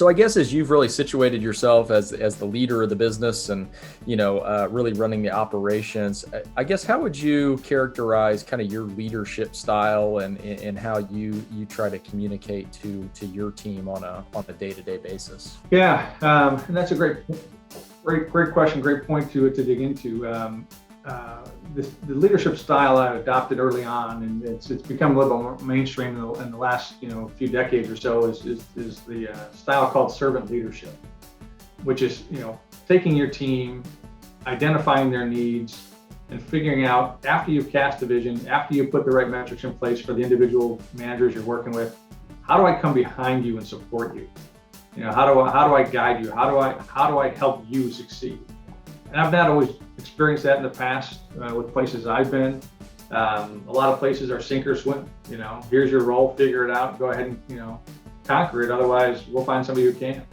So I guess as you've really situated yourself as the leader of the business and really running the operations, I guess how would you characterize kind of your leadership style and how you try to communicate to your team on a day-to-day basis? Yeah, and that's a great question, great point to dig into. The leadership style I adopted early on, and it's become a little more mainstream in the last few decades or so, is the style called servant leadership, which is taking your team, identifying their needs, and figuring out, after you've cast a vision, after you put the right metrics in place for the individual managers you're working with, how do I come behind you and support you? How do I guide you? How do I help you succeed? And I've not always experienced that in the past with places I've been. A lot of places are sink or swim. Here's your role, figure it out, go ahead and conquer it. Otherwise, we'll find somebody who can.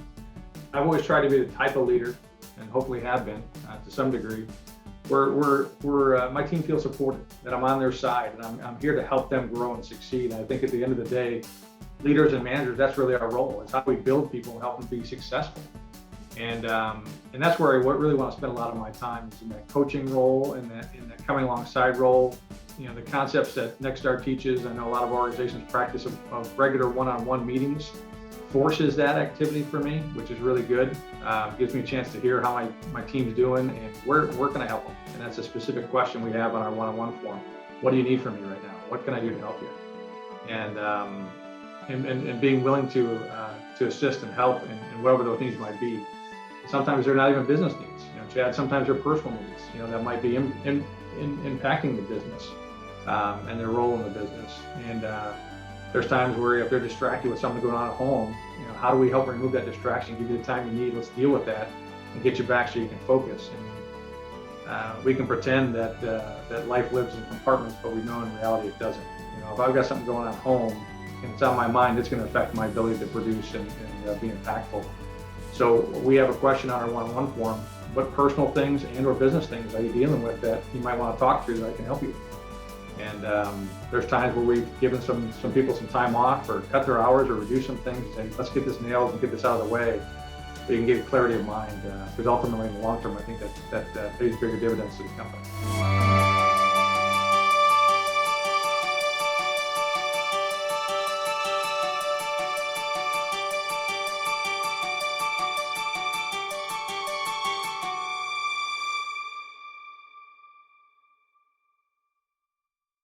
I've always tried to be the type of leader, and hopefully have been to some degree, where my team feels supported, that I'm on their side, and I'm here to help them grow and succeed. And I think at the end of the day, leaders and managers, that's really our role. It's how we build people and help them be successful. And that's where I really want to spend a lot of my time, is in that coaching role and in that coming alongside role. The concepts that Nexstar teaches, I know a lot of organizations practice of regular one-on-one meetings, forces that activity for me, which is really good. Gives me a chance to hear how my team's doing and where can I help them. And that's a specific question we have on our one-on-one form. What do you need from me right now? What can I do to help you? And being willing to assist and help in whatever those needs might be. Sometimes they're not even business needs, Chad. Sometimes they're personal needs, that might be impacting the business and their role in the business. And there's times where if they're distracted with something going on at home, how do we help remove that distraction, give you the time you need? Let's deal with that and get you back so you can focus. And we can pretend that life lives in compartments, but we know in reality it doesn't. If I've got something going on at home and it's on my mind, it's going to affect my ability to produce and be impactful. So we have a question on our one-on-one form: what personal things and or business things are you dealing with that you might want to talk through that I can help you? And there's times where we've given some people some time off, or cut their hours, or reduce some things, and say, let's get this nailed and get this out of the way so you can get clarity of mind. Because ultimately, in the long term, I think that pays bigger dividends to the company.